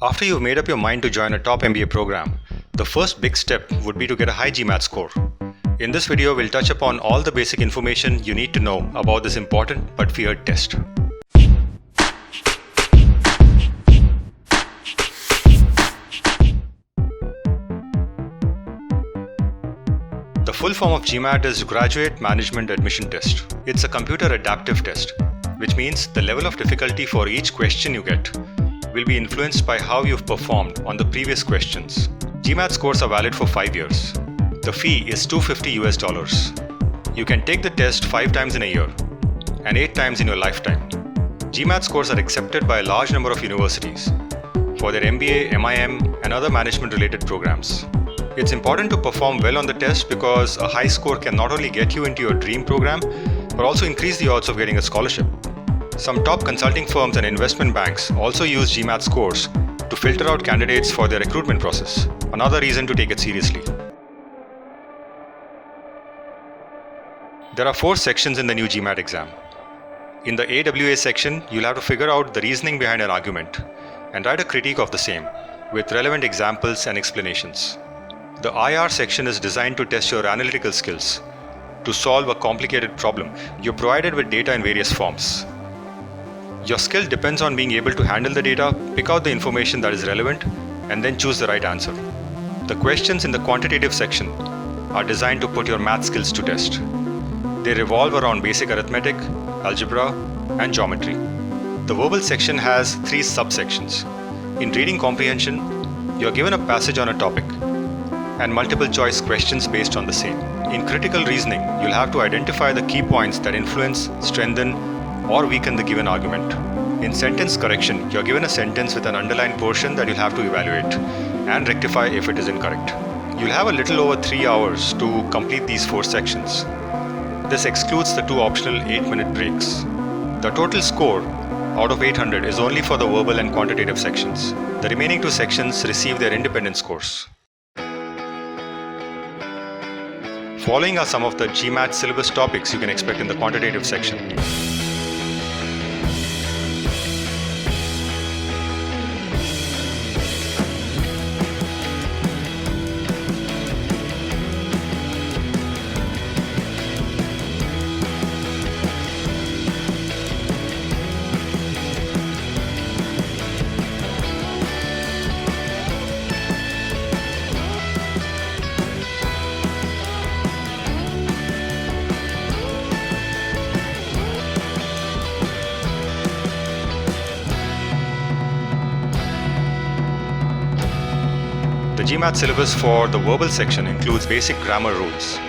After you've made up your mind to join a top MBA program, the first big step would be to get a high GMAT score. In this video, we'll touch upon all the basic information you need to know about this important but feared test. The full form of GMAT is Graduate Management Admission Test. It's a computer adaptive test, which means the level of difficulty for each question you get will be influenced by how you've performed on the previous questions. GMAT scores are valid for 5 years. The fee is $250. You can take the test 5 times in a year and 8 times in your lifetime. GMAT scores are accepted by a large number of universities for their MBA, MIM, and other management-related programs. It's important to perform well on the test because a high score can not only get you into your dream program, but also increase the odds of getting a scholarship. Some top consulting firms and investment banks also use GMAT scores to filter out candidates for their recruitment process. Another reason to take it seriously. There are 4 sections in the new GMAT exam. In the AWA section, you'll have to figure out the reasoning behind an argument and write a critique of the same with relevant examples and explanations. The IR section is designed to test your analytical skills. To solve a complicated problem, you're provided with data in various forms. Your skill depends on being able to handle the data, pick out the information that is relevant, and then choose the right answer. The questions in the quantitative section are designed to put your math skills to test. They revolve around basic arithmetic, algebra, and geometry. The verbal section has 3 subsections. In reading comprehension, you're given a passage on a topic and multiple choice questions based on the same. In critical reasoning, you'll have to identify the key points that influence, strengthen, or weaken the given argument. In sentence correction, you're given a sentence with an underlined portion that you'll have to evaluate and rectify if it is incorrect. You'll have a little over 3 hours to complete these 4 sections. This excludes the 2 optional 8-minute breaks. The total score out of 800 is only for the verbal and quantitative sections. The remaining 2 sections receive their independent scores. Following are some of the GMAT syllabus topics you can expect in the quantitative section. The GMAT syllabus for the verbal section includes basic grammar rules.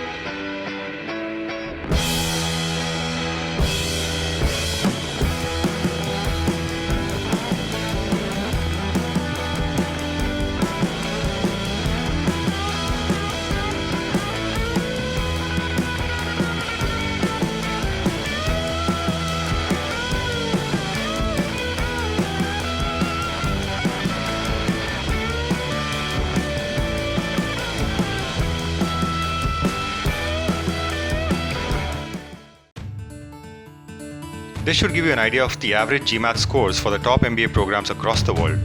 This should give you an idea of the average GMAT scores for the top MBA programs across the world.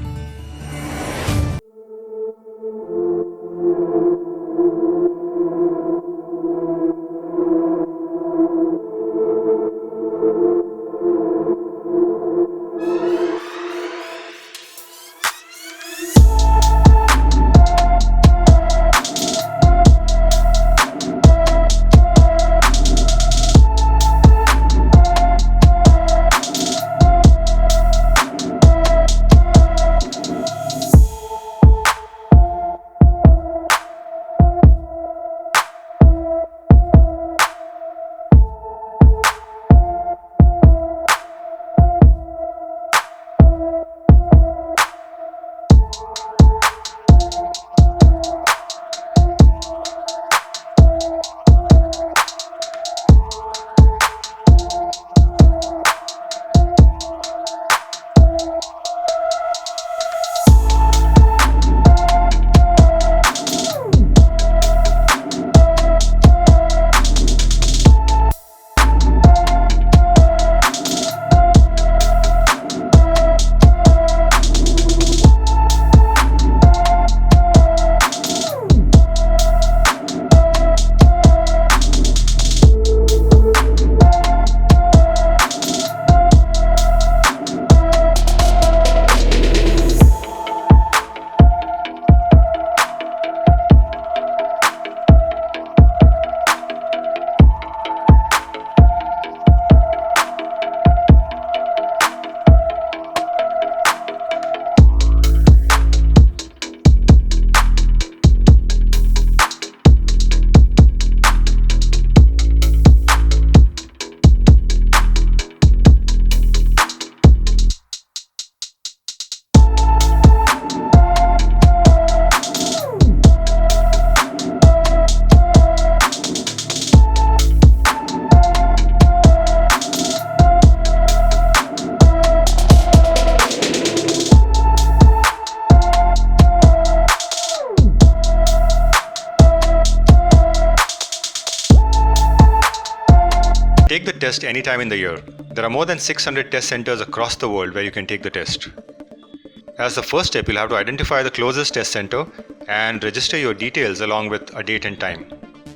take the test anytime in the year. There are more than 600 test centers across the world where you can take the test. As the first step, you'll have to identify the closest test center and register your details along with a date and time.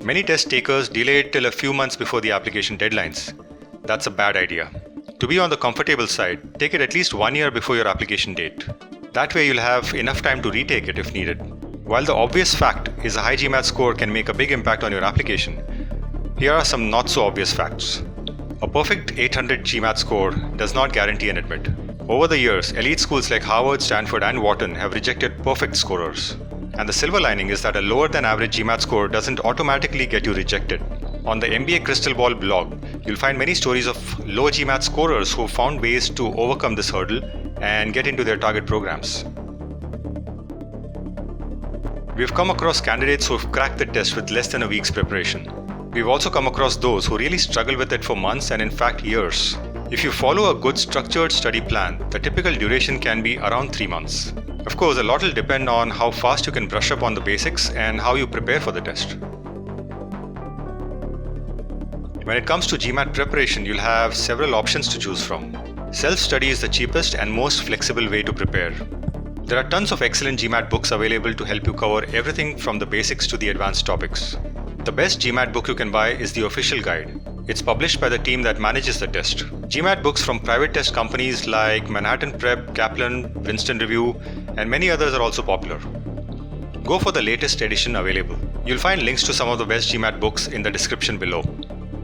Many test takers delay it till a few months before the application deadlines. That's a bad idea. To be on the comfortable side, take it at least 1 year before your application date. That way you'll have enough time to retake it if needed. While the obvious fact is a high GMAT score can make a big impact on your application, here are some not so obvious facts. A perfect 800 GMAT score does not guarantee an admit. Over the years, elite schools like Harvard, Stanford and Wharton have rejected perfect scorers. And the silver lining is that a lower than average GMAT score doesn't automatically get you rejected. On the MBA Crystal Ball blog, you'll find many stories of low GMAT scorers who found ways to overcome this hurdle and get into their target programs. We've come across candidates who've cracked the test with less than a week's preparation. We've also come across those who really struggle with it for months and in fact years. If you follow a good structured study plan, the typical duration can be around 3 months. Of course, a lot will depend on how fast you can brush up on the basics and how you prepare for the test. When it comes to GMAT preparation, you'll have several options to choose from. Self-study is the cheapest and most flexible way to prepare. There are tons of excellent GMAT books available to help you cover everything from the basics to the advanced topics. The best GMAT book you can buy is the official guide. It's published by the team that manages the test. GMAT books from private test companies like Manhattan Prep, Kaplan, Princeton Review, and many others are also popular. Go for the latest edition available. You'll find links to some of the best GMAT books in the description below.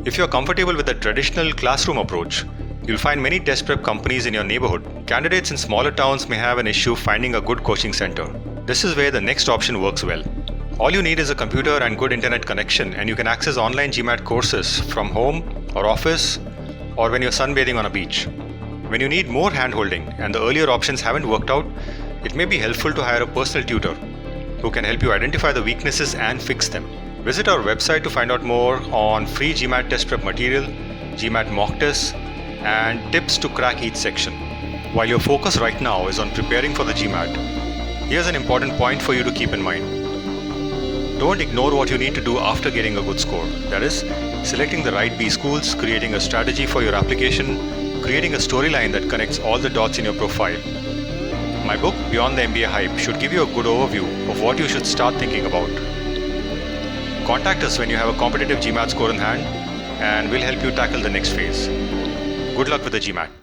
If you're comfortable with the traditional classroom approach, you'll find many test prep companies in your neighborhood. Candidates in smaller towns may have an issue finding a good coaching center. This is where the next option works well. All you need is a computer and good internet connection, and you can access online GMAT courses from home or office or when you're sunbathing on a beach. When you need more hand-holding and the earlier options haven't worked out, it may be helpful to hire a personal tutor who can help you identify the weaknesses and fix them. Visit our website to find out more on free GMAT test prep material, GMAT mock tests, and tips to crack each section. While your focus right now is on preparing for the GMAT, here's an important point for you to keep in mind. Don't ignore what you need to do after getting a good score. That is, selecting the right B schools, creating a strategy for your application, creating a storyline that connects all the dots in your profile. My book, Beyond the MBA Hype, should give you a good overview of what you should start thinking about. Contact us when you have a competitive GMAT score in hand, and we'll help you tackle the next phase. Good luck with the GMAT.